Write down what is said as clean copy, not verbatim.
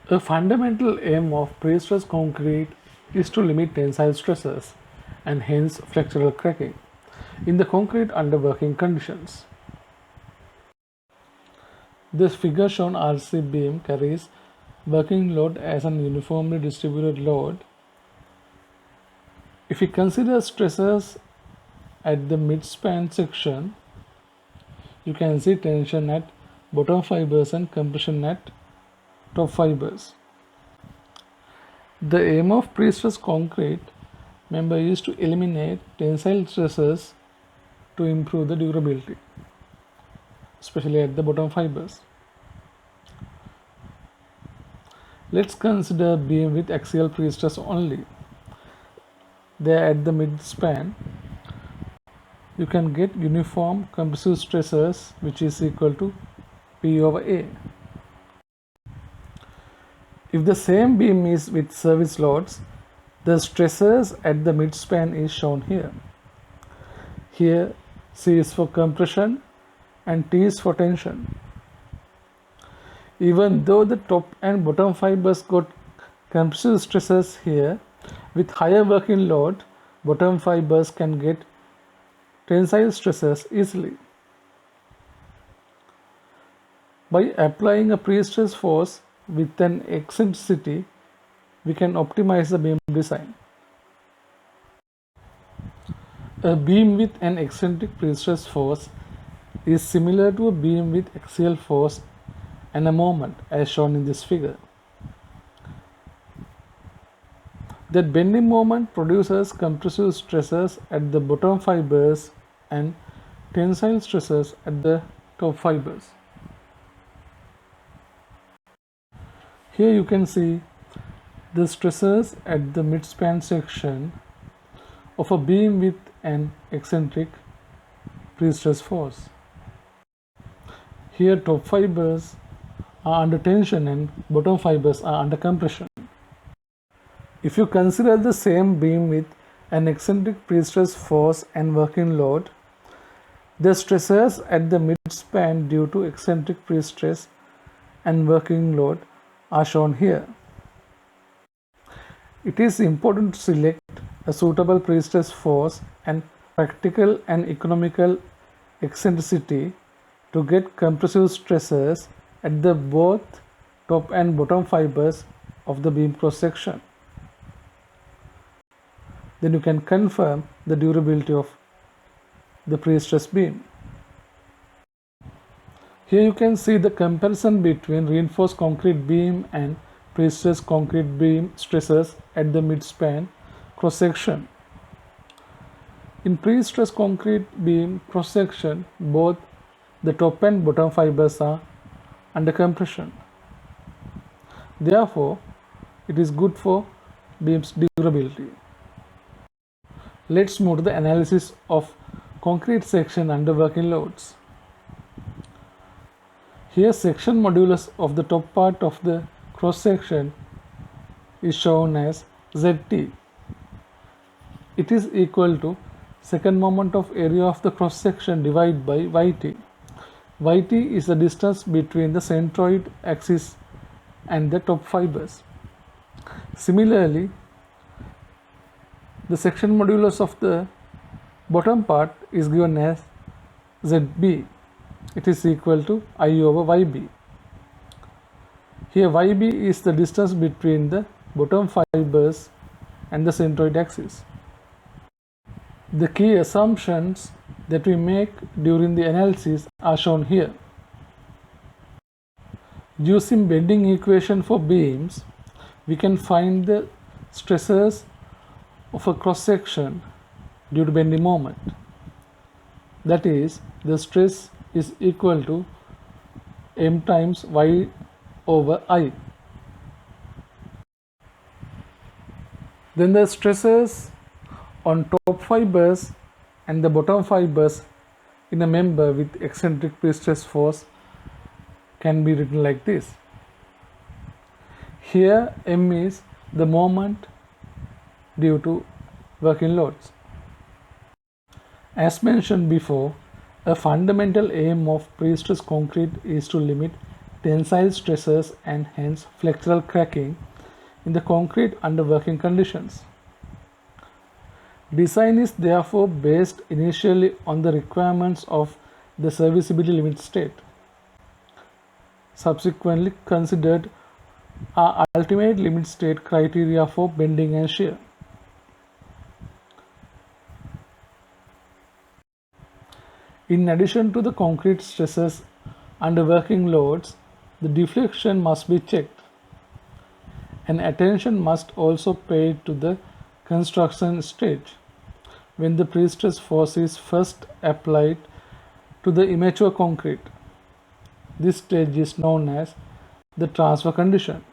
A fundamental aim of pre-stressed concrete is to limit tensile stresses and hence flexural cracking in the concrete under working conditions. This figure shown RC beam carries working load as an uniformly distributed load. If we consider stresses at the midspan section, you can see tension at bottom fibers and compression at top fibers. The aim of pre-stressed concrete member is to eliminate tensile stresses to improve the durability, especially at the bottom fibers. Let's consider beam with axial pre-stress only. There at the midspan, you can get uniform compressive stresses which is equal to P over A. If the same beam is with service loads, the stresses at the midspan is shown here. Here C is for compression and T is for tension. Even though the top and bottom fibers got compressive stresses here, with higher working load, bottom fibers can get tensile stresses easily. By applying a pre-stress force with an eccentricity, we can optimize the beam design. A beam with an eccentric pre-stress force is similar to a beam with axial force and a moment as shown in this figure. That bending moment produces compressive stresses at the bottom fibers and tensile stresses at the top fibers. Here you can see the stresses at the midspan section of a beam with an eccentric pre-stress force. Here top fibers are under tension and bottom fibers are under compression. If you consider the same beam with an eccentric pre-stress force and working load, the stresses at the midspan due to eccentric pre-stress and working load are shown here. It is important to select a suitable pre-stress force and practical and economical eccentricity to get compressive stresses at the both top and bottom fibers of the beam cross section. Then you can confirm the durability of the pre-stress beam. Here you can see the comparison between reinforced concrete beam and pre-stressed concrete beam stresses at the midspan cross section. In pre-stressed concrete beam cross section, both the top and bottom fibers are under compression. Therefore, it is good for beam's durability. Let's move to the analysis of concrete section under working loads. Here section modulus of the top part of the cross section is shown as ZT. It is equal to second moment of area of the cross section divided by YT. YT is the distance between the centroid axis and the top fibers. Similarly, the section modulus of the bottom part is given as ZB. It is equal to I over YB. Here YB is the distance between the bottom fibers and the centroid axis. The key assumptions that we make during the analysis are shown here. Using bending equation for beams, we can find the stresses of a cross section due to bending moment. That is, the stress is equal to m times y over I. Then the stresses on top fibers and the bottom fibers in a member with eccentric pre-stress force can be written like this. Here m is the moment due to working loads. As mentioned before, a fundamental aim of pre-stressed concrete is to limit tensile stresses and hence flexural cracking in the concrete under working conditions. Design is therefore based initially on the requirements of the serviceability limit state, subsequently considered are ultimate limit state criteria for bending and shear. In addition to the concrete stresses under working loads, the deflection must be checked, and attention must also be paid to the construction stage, when the pre-stress force is first applied to the immature concrete. This stage is known as the transfer condition.